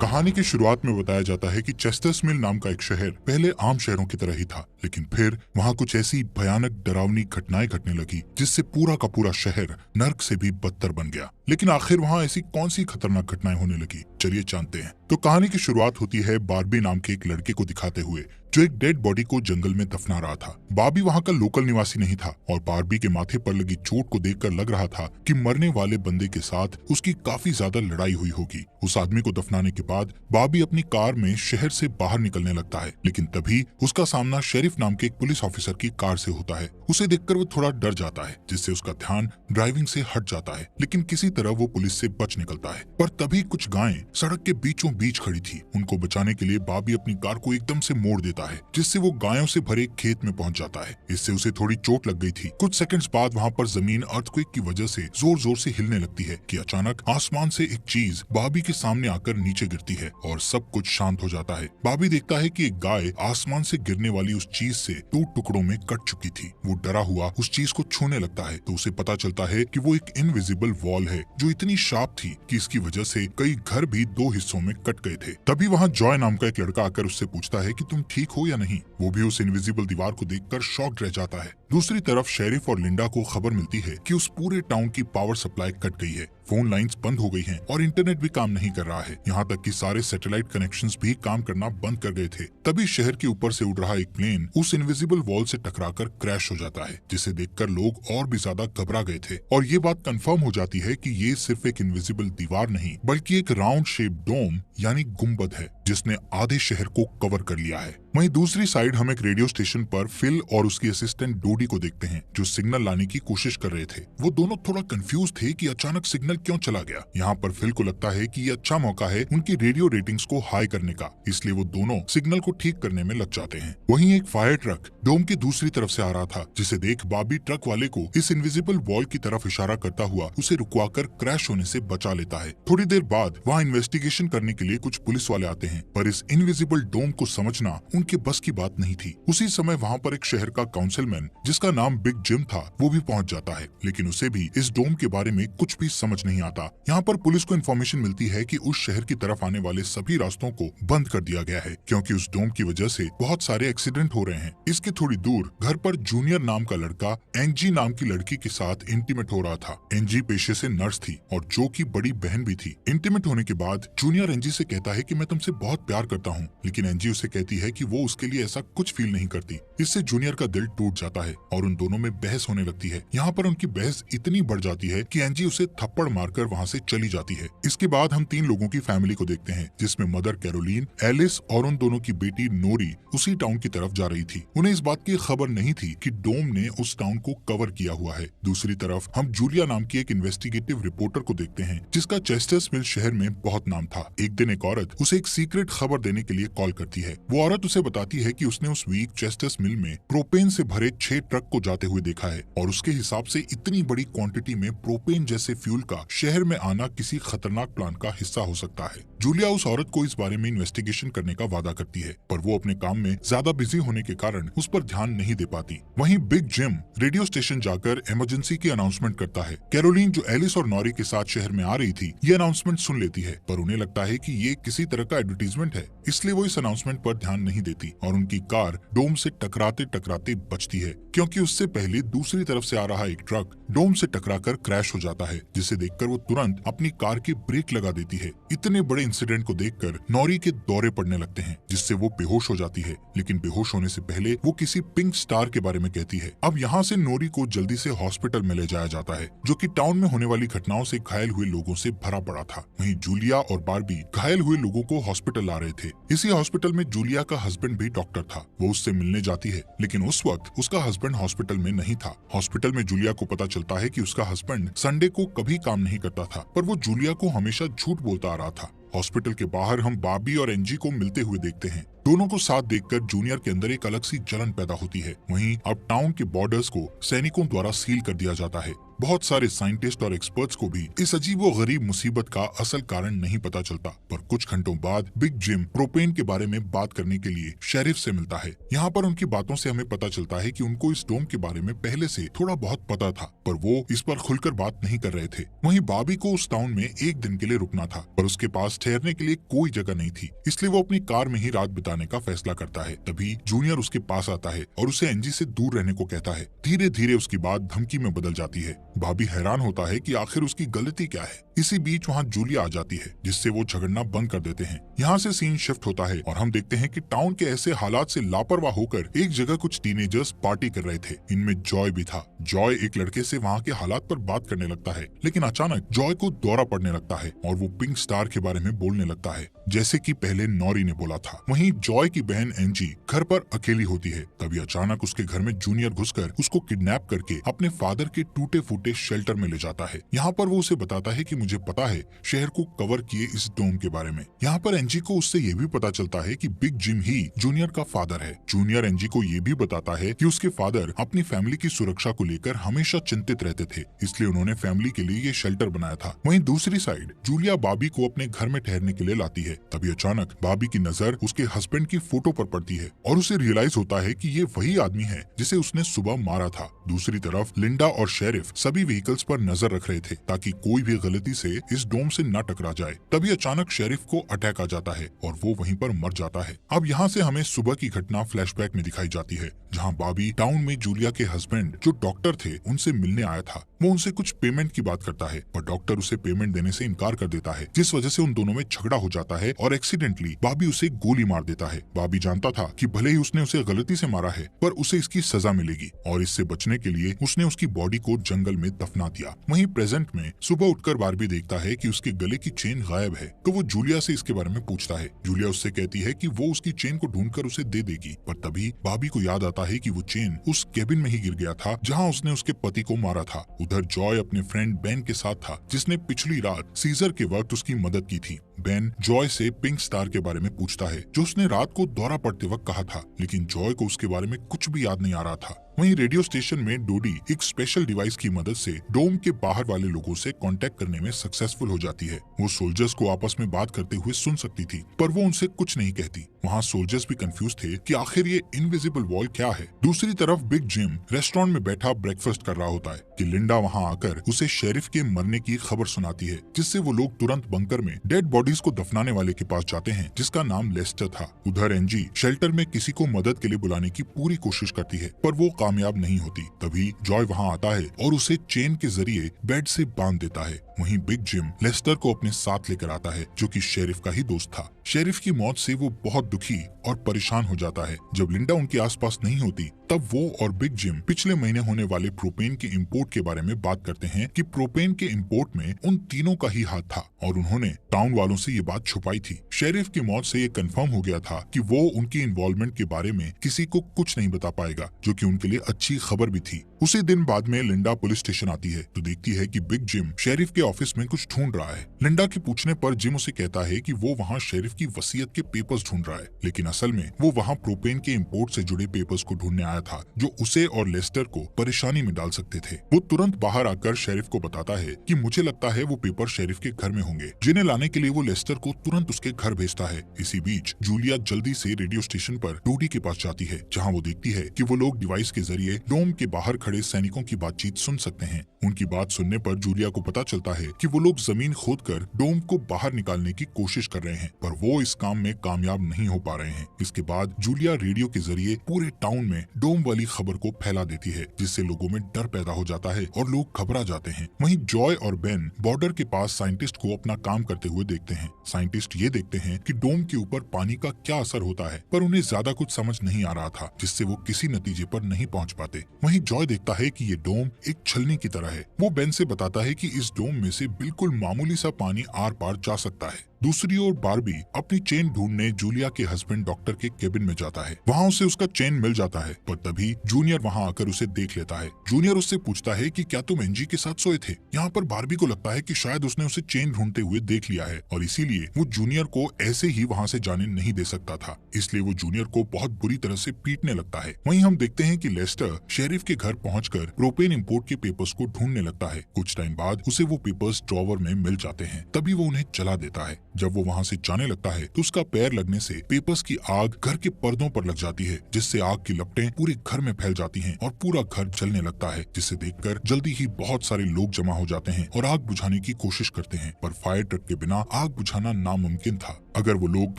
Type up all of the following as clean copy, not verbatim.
कहानी की शुरुआत में बताया जाता है कि चेस्टर्स मिल नाम का एक शहर पहले आम शहरों की तरह ही था, लेकिन फिर वहाँ कुछ ऐसी भयानक डरावनी घटनाएं घटने लगी जिससे पूरा का पूरा शहर नर्क से भी बदतर बन गया। लेकिन आखिर वहाँ ऐसी कौन सी खतरनाक घटनाएं होने लगी, चलिए जानते हैं। तो कहानी की शुरुआत होती है बार्बी नाम के एक लड़के को दिखाते हुए जो एक डेड बॉडी को जंगल में दफना रहा था। बार्बी वहाँ का लोकल निवासी नहीं था और बार्बी के माथे पर लगी चोट को देखकर लग रहा था कि मरने वाले बंदे के साथ उसकी काफी ज्यादा लड़ाई हुई होगी। उस आदमी को दफनाने के बाद बार्बी अपनी कार में शहर से बाहर निकलने लगता है, लेकिन तभी उसका सामना शेरिफ नाम के एक पुलिस ऑफिसर की कार से होता है। उसे देखकर वो थोड़ा डर जाता है, जिससे उसका ध्यान ड्राइविंग से हट जाता है, लेकिन किसी तरह वो पुलिस से बच निकलता है। पर तभी कुछ गायें सड़क के बीचों बीच खड़ी थी। उनको बचाने के लिए बार्बी अपनी कार को एकदम से मोड़ देता है, जिससे वो गायों से भरे खेत में पहुंच जाता है। इससे उसे थोड़ी चोट लग गई थी। कुछ सेकंड्स बाद वहाँ पर जमीन अर्थक्वेक की वजह से जोर जोर से हिलने लगती है कि अचानक आसमान से एक चीज बार्बी के सामने आकर नीचे गिरती है और सब कुछ शांत हो जाता है। बार्बी देखता है कि एक गाय आसमान से गिरने वाली उस चीज से 2 टुकड़ों में कट चुकी थी। वो डरा हुआ उस चीज को छूने लगता है तो उसे पता चलता है कि वो एक इनविजिबल वॉल है जो इतनी शार्प थी कि इसकी वजह से कई घर भी 2 हिस्सों में कट गए थे। तभी वहाँ जॉय नाम का एक लड़का आकर उससे पूछता है कि तुम ठीक हो या नहीं। वो भी उस इनविजिबल दीवार को देखकर शॉक्ड रह जाता है। दूसरी तरफ शेरिफ और लिंडा को खबर मिलती है कि उस पूरे टाउन की पावर सप्लाई कट गई है, फोन लाइंस बंद हो गई हैं और इंटरनेट भी काम नहीं कर रहा है। यहाँ तक कि सारे सैटेलाइट कनेक्शंस भी काम करना बंद कर गए थे। तभी शहर के ऊपर से उड़ रहा एक प्लेन उस इनविजिबल वॉल से टकराकर क्रैश हो जाता है, जिसे देखकर लोग और भी ज्यादा घबरा गए थे और ये बात कंफर्म हो जाती है कि ये सिर्फ एक इनविजिबल दीवार नहीं बल्कि एक राउंड शेप डोम यानी गुम्बद है जिसने आधे शहर को कवर कर लिया है। वहीं दूसरी साइड हम एक रेडियो स्टेशन पर फिल और उसकी असिस्टेंट डोडी को देखते हैं जो सिग्नल लाने की कोशिश कर रहे थे। वो दोनों थोड़ा कंफ्यूज थे कि अचानक सिग्नल क्यों चला गया। यहाँ पर फिल को लगता है कि ये अच्छा मौका है उनकी रेडियो रेटिंग्स को हाई करने का, इसलिए वो दोनों सिग्नल को ठीक करने में लग जाते हैं। वहीं एक फायर ट्रक डोम की दूसरी तरफ से आ रहा था, जिसे देख बार्बी ट्रक वाले को इस इनविजिबल वॉल की तरफ इशारा करता हुआ उसे रुकवाकर क्रैश होने से बचा लेता है। थोड़ी देर बाद वहाँ इन्वेस्टिगेशन करने के लिए कुछ पुलिस वाले आते हैं, पर इस इनविजिबल डोम को समझना उनके बस की बात नहीं थी। उसी समय वहाँ पर एक शहर का काउंसिलमैन जिसका नाम बिग जिम था वो भी पहुँच जाता है, लेकिन उसे भी इस डोम के बारे में कुछ भी समझ नहीं आता। यहाँ पर पुलिस को इन्फॉर्मेशन मिलती है कि उस शहर की तरफ आने वाले सभी रास्तों को बंद कर दिया गया है क्योंकि उस डोम की वजह से बहुत सारे एक्सीडेंट हो रहे हैं। इसके थोड़ी दूर घर पर जूनियर नाम का लड़का एंजी नाम की लड़की के साथ इंटीमेट हो रहा था। एंजी पेशे से नर्स थी और जो की बड़ी बहन भी थी। इंटीमेट होने के बाद जूनियर एंजी से कहता है कि मैं तुमसे बहुत प्यार करता हूँ, लेकिन एंजी उसे कहती है कि वो उसके लिए ऐसा कुछ फील नहीं करती। इससे जूनियर का दिल टूट जाता है और उन दोनों में बहस होने लगती है। यहाँ पर उनकी बहस इतनी बढ़ जाती है कि एंजी उसे थप्पड़ मारकर वहाँ से चली जाती है। इसके बाद हम 3 लोगों की फैमिली को देखते हैं, जिसमें मदर कैरोलीन, एलिस और उन दोनों की बेटी नोरी उसी टाउन की तरफ जा रही थी। उन्हें इस बात की खबर नहीं थी कि डोम ने उस टाउन को कवर किया हुआ है। दूसरी तरफ हम जूलिया नाम की एक इन्वेस्टिगेटिव रिपोर्टर को देखते हैं जिसका चेस्टर्स मिल शहर में बहुत नाम था। एक दिन एक औरत उसे एक सीक्रेट खबर देने के लिए कॉल करती है। वो औरत उसे बताती है कि उसने उस वीक चेस्टर्स मिल में प्रोपेन से भरे 6 ट्रक को जाते हुए देखा है और उसके हिसाब से इतनी बड़ी क्वांटिटी में प्रोपेन जैसे फ्यूल का शहर में आना किसी खतरनाक प्लान का हिस्सा हो सकता है। जूलिया उस औरत को इस बारे में इन्वेस्टिगेशन करने का वादा करती है, पर वो अपने काम में ज्यादा बिजी होने के कारण उस पर ध्यान नहीं दे पाती। वहीं बिग जिम रेडियो स्टेशन जाकर इमरजेंसी की अनाउंसमेंट करता है। कैरोलीन जो एलिस और नॉरी के साथ शहर में आ रही थी ये अनाउंसमेंट सुन लेती है, पर उन्हें लगता है कि ये किसी तरह का एडवर्टीजमेंट है, इसलिए वो इस अनाउंसमेंट पर ध्यान नहीं देती और उनकी कार डोम से टकराते टकराते बचती है क्योंकि उससे पहले दूसरी तरफ से आ रहा एक ट्रक डोम से टकराकर क्रैश हो जाता है, जिसे देखकर वो तुरंत अपनी कार की ब्रेक लगा देती है। इतने बड़े इंसिडेंट को देखकर नॉरी के दौरे पड़ने लगते हैं, जिससे वो बेहोश हो जाती है, लेकिन बेहोश होने से पहले वो किसी पिंक स्टार के बारे में कहती है। अब यहाँ से नॉरी को जल्दी से हॉस्पिटल में ले जाया जाता है, जो कि टाउन में होने वाली घटनाओं से घायल हुए लोगों से भरा पड़ा था। वहीं जूलिया और बार्बी घायल हुए लोगों को हॉस्पिटल ला रहे थे। इसी हॉस्पिटल में जूलिया का हस्बैंड भी डॉक्टर था। वो उससे मिलने जाती है, लेकिन उस वक्त उसका हस्बैंड हॉस्पिटल में नहीं था। हॉस्पिटल में जूलिया को पता चलता है कि उसका हस्बैंड संडे को कभी काम नहीं करता था, पर वो जूलिया को हमेशा झूठ बोलता आ रहा था। हॉस्पिटल के बाहर हम बार्बी और एंजी को मिलते हुए देखते हैं। दोनों को साथ देखकर जूनियर के अंदर एक अलग सी जलन पैदा होती है। वहीं अब टाउन के बॉर्डर्स को सैनिकों द्वारा सील कर दिया जाता है। बहुत सारे साइंटिस्ट और एक्सपर्ट्स को भी इस अजीबो गरीब मुसीबत का असल कारण नहीं पता चलता, पर कुछ घंटों बाद बिग जिम प्रोपेन के बारे में बात करने के लिए शेरिफ से मिलता है। यहाँ पर उनकी बातों से हमें पता चलता है कि उनको इस डोम के बारे में पहले से थोड़ा बहुत पता था, पर वो इस पर खुलकर बात नहीं कर रहे थे। वहीं बार्बी को उस टाउन में एक दिन के लिए रुकना था, पर उसके पास ठहरने के लिए कोई जगह नहीं थी, इसलिए वो अपनी कार में ही रात बिताने का फैसला करता है। तभी जूनियर उसके पास आता है और उसे एंजी से दूर रहने को कहता है। धीरे धीरे उसकी बात धमकी में बदल जाती है। भाभी हैरान होता है कि आखिर उसकी गलती क्या है। इसी बीच वहाँ जूलिया आ जाती है, जिससे वो झगड़ना बंद कर देते हैं। यहाँ से सीन शिफ्ट होता है और हम देखते हैं कि टाउन के ऐसे हालात से लापरवाह होकर एक जगह कुछ टीनेजर्स पार्टी कर रहे थे। इनमें जॉय भी था। जॉय एक लड़के से वहाँ के हालात पर बात करने लगता है, लेकिन अचानक जॉय को दौरा पड़ने लगता है और वो पिंक स्टार के बारे में बोलने लगता है, जैसे कि पहले नॉरी ने बोला था। वहीं जॉय की बहन एंजी घर पर अकेली होती है। तभी अचानक उसके घर में जूनियर घुसकर उसको किडनैप करके अपने फादर के टूटे फूटे शेल्टर में ले जाता है। यहाँ पर वो उसे बताता है कि मुझे पता है शहर को कवर किए इस डोम के बारे में। यहाँ पर एंजी को उससे ये भी पता चलता है कि बिग जिम ही जूनियर का फादर है। जूनियर एंजी को ये भी बताता है कि उसके फादर अपनी फैमिली की सुरक्षा को लेकर हमेशा चिंतित रहते थे, इसलिए उन्होंने फैमिली के लिए ये शेल्टर बनाया था। वहीं दूसरी साइड जूलिया बाबी को अपने घर में ठहरने के लिए लाती है। तभी अचानक बाबी की नजर उसके हस्बैंड की फोटो पर पड़ती है और उसे रियलाइज होता है कि ये वही आदमी है जिसे उसने सुबह मारा था। दूसरी तरफ लिंडा और शेरिफ सभी व्हीकल्स पर नजर रख रहे थे ताकि कोई भी गलती से इस डोम से न टकरा जाए। तभी अचानक शेरिफ को अटैक आ जाता है और वो वहीं पर मर जाता है। अब यहाँ से हमें सुबह की घटना फ्लैशबैक में दिखाई जाती है, जहाँ बाबी टाउन में जूलिया के हस्बैंड जो डॉक्टर थे उनसे मिलने आया था। वो उनसे कुछ पेमेंट की बात करता है पर डॉक्टर उसे पेमेंट देने से इनकार कर देता है, जिस वजह से उन दोनों में झगड़ा हो जाता है और एक्सीडेंटली बाबी उसे गोली मार देता है। बाबी जानता था कि भले ही उसने उसे गलती से मारा है पर उसे इसकी सजा मिलेगी और इससे बचने के लिए उसने उसकी बॉडी को जंगल में दफना दिया। वहीं प्रेजेंट में सुबह उठकर बारबी देखता है कि उसके गले की चेन गायब है, तो वो जूलिया से इसके बारे में पूछता है। जूलिया उससे कहती है कि वो उसकी चेन को ढूंढकर उसे दे देगी, पर तभी बाबी को याद आता है कि वो चेन उस केबिन में ही गिर गया था जहाँ उसने उसके पति को मारा था। उधर जॉय अपने फ्रेंड बेन के साथ था, जिसने पिछली रात सीजर के वक्त उसकी मदद की थी। बेन जॉय से पिंक स्टार के बारे में पूछता है जो उसने रात को दौरा पड़ते वक्त कहा था, लेकिन जॉय को उसके बारे में कुछ भी याद नहीं आ रहा था। वहीं रेडियो स्टेशन में डोडी एक स्पेशल डिवाइस की मदद से डोम के बाहर वाले लोगों से कांटेक्ट करने में सक्सेसफुल हो जाती है। वो सोल्जर्स को आपस में बात करते हुए सुन सकती थी, पर वो उनसे कुछ नहीं कहती। वहाँ सोल्जर्स भी कंफ्यूज थे कि आखिर ये इनविजिबल वॉल क्या है। दूसरी तरफ बिग जिम रेस्टोरेंट में बैठा ब्रेकफास्ट कर रहा होता है कि लिंडा वहाँ आकर उसे शेरिफ के मरने की खबर सुनाती है, जिससे वो लोग तुरंत बंकर में डेड बॉडीज को दफनाने वाले के पास जाते हैं, जिसका नाम लेस्टर था। उधर एंजी शेल्टर में किसी को मदद के लिए बुलाने की पूरी कोशिश करती है, पर वो कामयाब नहीं होती। तभी जॉय वहाँ आता है और उसे चेन के जरिए बेड से बांध देता है। वहीं बिग जिम लेस्टर को अपने साथ लेकर आता है, जो कि शेरिफ का ही दोस्त था। शेरिफ की मौत से वो बहुत दुखी और परेशान हो जाता है। जब लिंडा उनके आसपास नहीं होती, तब वो और बिग जिम पिछले महीने होने वाले प्रोपेन के इंपोर्ट के बारे में बात करते हैं कि प्रोपेन के इंपोर्ट में उन तीनों का ही हाथ था और उन्होंने टाउन वालों से ये बात छुपाई थी। शेरिफ की मौत से ये कंफर्म हो गया था कि वो उनकी इन्वॉल्वमेंट के बारे में किसी को कुछ नहीं बता पाएगा, जो कि उनके लिए अच्छी खबर भी थी। उसी दिन बाद में लिंडा पुलिस स्टेशन आती है तो देखती है कि बिग जिम शेरिफ के ऑफिस में कुछ ढूंढ रहा है। लिंडा के पूछने पर जिम उसे कहता है कि वो वहाँ शेरिफ की वसीयत के पेपर्स ढूंढ रहा है, लेकिन असल में वो वहाँ प्रोपेन के इंपोर्ट से जुड़े पेपर्स को ढूंढने आया था, जो उसे और लेस्टर को परेशानी में डाल सकते थे। वो तुरंत बाहर आकर शेरिफ को बताता है कि मुझे लगता है वो पेपर शेरिफ के घर में होंगे, जिन्हें लाने के लिए वो लेस्टर को तुरंत उसके घर भेजता है। इसी बीच जूलिया जल्दी से रेडियो स्टेशन पर डोडी के पास जाती है, जहाँ वो देखती है कि वो लोग डिवाइस के जरिए डोम के बाहर खड़े सैनिकों की बातचीत सुन सकते हैं। उनकी बात सुनने पर जूलिया को पता चलता है कि वो लोग जमीन खोदकर डोम को बाहर निकालने की कोशिश कर रहे हैं, पर वो इस काम में कामयाब नहीं हो पा रहे हैं। इसके बाद जूलिया रेडियो के जरिए पूरे टाउन में डोम वाली खबर को फैला देती है, जिससे लोगों में डर पैदा हो जाता है और लोग घबरा जाते हैं। वहीं जॉय और बेन बॉर्डर के पास साइंटिस्ट को अपना काम करते हुए देखते हैं। साइंटिस्ट ये देखते हैं कि डोम के ऊपर पानी का क्या असर होता है, पर उन्हें ज्यादा कुछ समझ नहीं आ रहा था, जिससे वो किसी नतीजे पर नहीं पहुंच पाते। वहीं जॉय देखता है कि ये डोम एक छलनी की तरह है। वो बेन से बताता है कि इस डोम में से बिल्कुल मामूली सा पानी आर पार जा सकता है। दूसरी ओर बारबी अपनी चेन ढूंढने जूलिया के हस्बैंड डॉक्टर के केबिन में जाता है। वहाँ उसे उसका चेन मिल जाता है, पर तभी जूनियर वहाँ आकर उसे देख लेता है। जूनियर उससे पूछता है कि क्या तुम एंजी के साथ सोए थे। यहाँ पर बारबी को लगता है कि शायद उसने उसे चेन ढूंढते हुए देख लिया है और इसीलिए वो जूनियर को ऐसे ही वहाँ से जाने नहीं दे सकता था, इसलिए वो जूनियर को बहुत बुरी तरह से पीटने लगता है। वहीं हम देखते हैं कि लेस्टर शेरिफ के घर पहुंचकर प्रोपेन इंपोर्ट के पेपर्स को ढूंढने लगता है। कुछ टाइम बाद उसे वो पेपर्स ड्रॉवर में मिल जाते हैं, तभी वो उन्हें जला देता है। जब वो वहाँ से जाने लगता है तो उसका पैर लगने से पेपर्स की आग घर के पर्दों पर लग जाती है, जिससे आग की लपटें पूरे घर में फैल जाती हैं और पूरा घर जलने लगता है, जिसे देखकर जल्दी ही बहुत सारे लोग जमा हो जाते हैं और आग बुझाने की कोशिश करते हैं, पर फायर ट्रक के बिना आग बुझाना नामुमकिन था। अगर वो लोग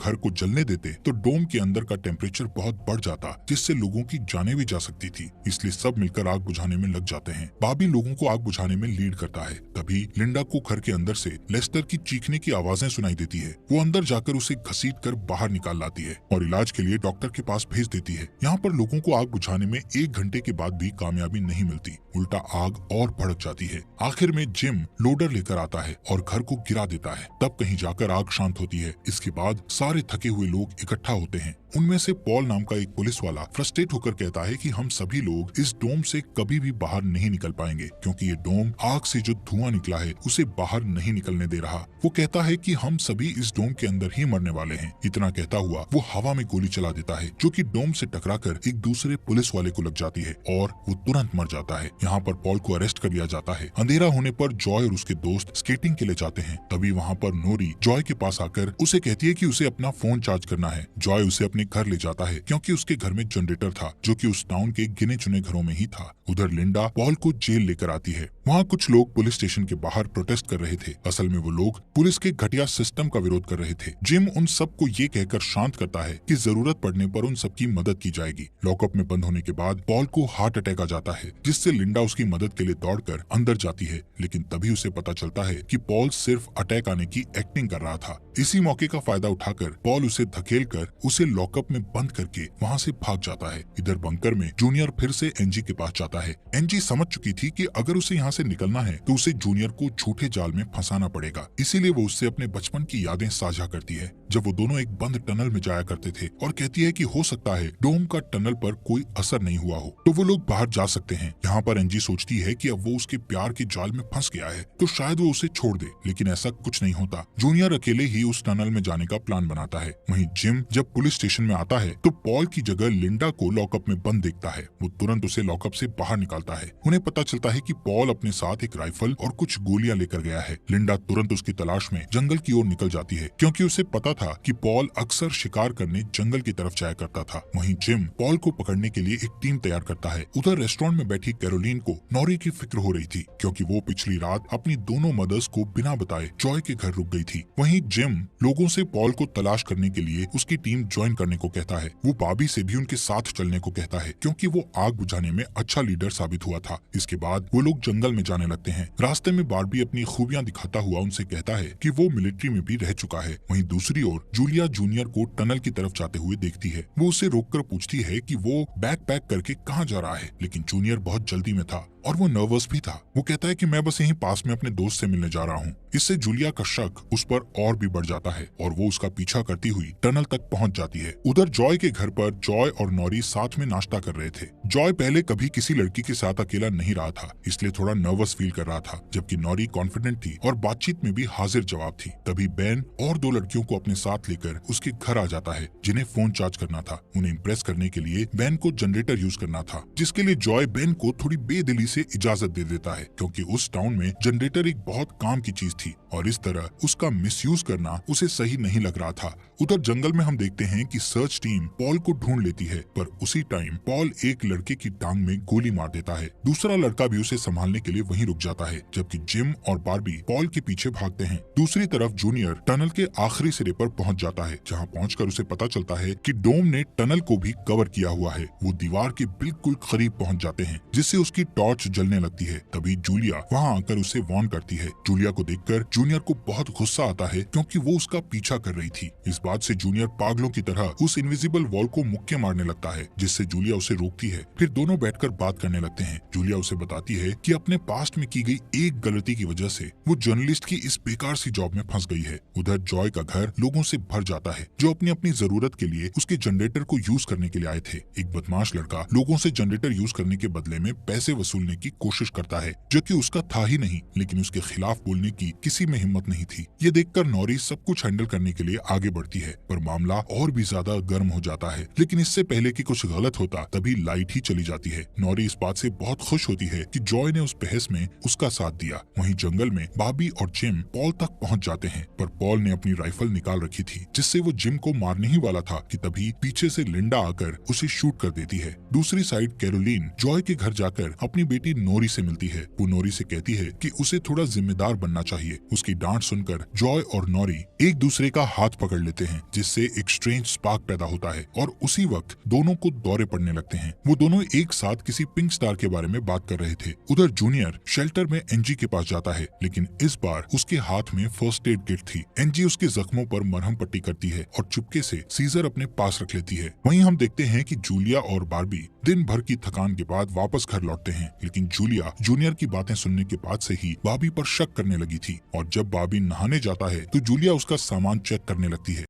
घर को जलने देते तो डोम के अंदर का टेम्परेचर बहुत बढ़ जाता, जिससे लोगों की जानें भी जा सकती थी, इसलिए सब मिलकर आग बुझाने में लग जाते हैं। बॉबी लोगों को आग बुझाने में लीड करता है। तभी लिंडा को घर के अंदर से लेस्टर की चीखने की आवाजें सुनाई देती है। वो अंदर जाकर उसे घसीट कर बाहर निकाल लाती है और इलाज के लिए डॉक्टर के पास भेज देती है। यहाँ पर लोगों को आग बुझाने में 1 घंटे के बाद भी कामयाबी नहीं मिलती, उल्टा आग और भड़क जाती है। आखिर में जिम लोडर लेकर आता है और घर को गिरा देता है। तब कहीं जाकर आग शांत होती है। इसके बाद सारे थके हुए लोग इकट्ठा होते हैं। उनमें से पॉल नाम का एक पुलिस वाला फ्रस्ट्रेट होकर कहता है कि हम सभी लोग इस डोम से कभी भी बाहर नहीं निकल पाएंगे, क्योंकि ये डोम आग से जो धुआं निकला है उसे बाहर नहीं निकलने दे रहा। वो कहता है कि हम सभी इस डोम के अंदर ही मरने वाले हैं। इतना कहता हुआ वो हवा में गोली चला देता है, जो कि डोम से टकराकर एक दूसरे पुलिस वाले को लग जाती है और वो तुरंत मर जाता है। यहाँ पर पॉल को अरेस्ट कर लिया जाता है। अंधेरा होने पर जॉय और उसके दोस्त स्केटिंग के लिए जाते हैं। तभी वहाँ पर नोरी जॉय के पास आकर उसे कहती है कि उसे अपना फोन चार्ज करना है। जॉय उसे अपने घर ले जाता है, क्योंकि उसके घर में जनरेटर था, जो कि उस टाउन के गिने चुने घरों में ही था। उधर लिंडा पॉल को जेल लेकर आती है। वहाँ कुछ लोग पुलिस स्टेशन के बाहर प्रोटेस्ट कर रहे थे। असल में वो लोग पुलिस के घटिया सिस्टम का विरोध कर रहे थे। जिम उन सबको ये कहकर शांत करता है कि जरूरत पड़ने पर उन सबकी मदद की जाएगी। लॉकअप में बंद होने के बाद पॉल को हार्ट अटैक आ जाता है, जिससे लिंडा उसकी मदद के लिए दौड़कर अंदर जाती है, लेकिन तभी उसे पता चलता है कि पॉल सिर्फ अटैक आने की एक्टिंग कर रहा था। इसी मौके का फायदा उठाकर पॉल उसे धकेलकर उसे लॉकअप में बंद करके वहाँ से भाग जाता है। इधर बंकर में जूनियर फिर से एनजी के पास जाता है। एनजी समझ चुकी थी कि अगर उसे यहाँ से निकलना है तो उसे जूनियर को झूठे जाल में फंसाना पड़ेगा, इसीलिए वो उससे अपने बचपन की यादें साझा करती है, जब वो दोनों एक बंद टनल में जाया करते थे, और कहती है कि हो सकता है डोम का टनल पर कोई असर नहीं हुआ हो, तो वो लोग बाहर जा सकते हैं। यहाँ पर एनजी सोचती है कि अब वो उसके प्यार के जाल में फंस गया है तो शायद वो उसे छोड़ दे, लेकिन ऐसा कुछ नहीं होता। जूनियर अकेले ही उस टनल में जाने का प्लान बनाता है। वहीं जिम जब पुलिस स्टेशन में आता है तो पॉल की जगह लिंडा को लॉकअप में बंद देखता है। वो तुरंत उसे लॉकअप से बाहर निकालता है। उन्हें पता चलता है कि पॉल अपने साथ एक राइफल और कुछ गोलियां लेकर गया है। लिंडा तुरंत उसकी तलाश में जंगल की ओर निकल जाती है, क्योंकि उसे पता था कि पॉल अक्सर शिकार करने जंगल की तरफ जाया करता था। वहीं जिम पॉल को पकड़ने के लिए एक टीम तैयार करता है। उधर रेस्टोरेंट में बैठी कैरोलीन को नॉरी की फिक्र हो रही थी, क्योंकि वो पिछली रात अपनी दोनों मदर्स को बिना बताए जॉय के घर रुक गई थी। वहीं जिम लोगों से पॉल को तलाश करने के लिए उसकी टीम ज्वाइन करने को कहता है। वो बॉबी से भी उनके साथ चलने को कहता है, क्योंकि वो आग बुझाने में अच्छा लीडर साबित हुआ था। इसके बाद वो लोग जंगल में जाने लगते हैं। रास्ते में बार्बी अपनी खूबियां दिखाता हुआ उनसे कहता है कि वो मिलिट्री में भी रह चुका है। वहीं दूसरी ओर जूलिया जूनियर को टनल की तरफ जाते हुए देखती है। वो उसे रोककर पूछती है कि वो बैग पैक करके कहाँ जा रहा है, लेकिन जूनियर बहुत जल्दी में था और वो नर्वस भी था। वो कहता है कि मैं बस यहीं पास में अपने दोस्त से मिलने जा रहा हूँ। इससे जूलिया का शक उस पर और भी बढ़ जाता है और वो उसका पीछा करती हुई टनल तक पहुँच जाती है। उधर जॉय के घर पर जॉय और नॉरी साथ में नाश्ता कर रहे थे। जॉय पहले कभी किसी लड़की के साथ अकेला नहीं रहा था, इसलिए थोड़ा नर्वस फील कर रहा था, जबकि नॉरी कॉन्फिडेंट थी और बातचीत में भी हाजिर जवाब थी। तभी बेन और 2 लड़कियों को अपने साथ लेकर उसके घर आ जाता है, जिन्हें फोन चार्ज करना था। उन्हें इम्प्रेस करने के लिए बेन को जनरेटर यूज करना था, जिसके लिए जॉय बेन को थोड़ी बेदिली से इजाजत दे देता है, क्योंकि उस टाउन में जनरेटर एक बहुत काम की चीज थी और इस तरह उसका मिसयूज करना उसे सही नहीं लग रहा था। उधर जंगल में हम देखते हैं कि सर्च टीम पॉल को ढूंढ लेती है, पर उसी टाइम पॉल एक लड़के की टांग में गोली मार देता है। दूसरा लड़का भी उसे संभालने के लिए वहीं रुक जाता है, जबकि जिम और बार्बी पॉल के पीछे भागते हैं। दूसरी तरफ जूनियर टनल के आखिरी सिरे पर पहुंच जाता है, जहां पहुंचकर उसे पता चलता है कि डोम ने टनल को भी कवर किया हुआ है। वो दीवार के बिल्कुल करीब पहुंच जाते हैं, जिससे उसकी टॉर्च जलने लगती है। तभी जूलिया वहां आकर उसे वार्न करती है। जूलिया को देखकर जूनियर को बहुत गुस्सा आता है, क्योंकि वो उसका पीछा कर रही थी। इस बात से जूनियर पागलों की तरह उस इनविजिबल वॉल को मुक्के मारने लगता है, जिससे जूलिया उसे रोकती है। फिर दोनों बैठकर बात करने लगते हैं। जूलिया उसे बताती है कि अपने पास्ट में की गई एक गलती की वजह से वो जर्नलिस्ट की इस बेकार सी जॉब में फंस गई है। उधर जॉय का घर लोगों से भर जाता है, जो अपनी अपनी जरूरत के लिए उसके जनरेटर को यूज करने के लिए आए थे। एक बदमाश लड़का लोगों से जनरेटर यूज करने के बदले में पैसे वसूलने करने की कोशिश करता है, जो कि उसका था ही नहीं, लेकिन उसके खिलाफ बोलने की किसी में हिम्मत नहीं थी। ये देखकर नॉरी सब कुछ हैंडल करने के लिए आगे बढ़ती है, पर मामला और भी ज्यादा गर्म हो जाता है। लेकिन इससे पहले कि कुछ गलत होता तभी लाइट ही चली जाती है। नॉरी इस बात से बहुत खुश होती है कि जॉय ने उस बहस में उसका साथ दिया। वहीं जंगल में बॉबी और जिम पॉल तक पहुंच जाते हैं, पर पॉल ने अपनी राइफल निकाल रखी थी, जिससे वो जिम को मारने ही वाला था कि तभी पीछे से लिंडा आकर उसे शूट कर देती है। दूसरी साइड कैरोलीन जॉय के घर जाकर अपनी बेटी नोरी से मिलती है। वो नोरी से कहती है कि उसे थोड़ा जिम्मेदार बनना चाहिए। उसकी डांट सुनकर जॉय और नोरी एक दूसरे का हाथ पकड़ लेते हैं, जिससे एक स्ट्रेंज स्पार्क पैदा होता है और उसी वक्त दोनों को दौरे पड़ने लगते हैं। वो दोनों एक साथ किसी पिंक स्टार के बारे में बात कर रहे थे। उधर जूनियर शेल्टर में एनजी के पास जाता है, लेकिन इस बार उसके हाथ में फर्स्ट एड किट थी। एनजी उसके जख्मों पर मरहम पट्टी करती है और चुपके से सीजर अपने पास रख लेती है। वहीं हम देखते हैं कि जूलिया और बार्बी दिन भर की थकान के बाद वापस घर लौटते हैं, लेकिन जूलिया जूनियर की बातें सुनने के बाद से ही बार्बी पर शक करने लगी थी और जब बार्बी नहाने जाता है तो जूलिया उसका सामान चेक करने लगती है।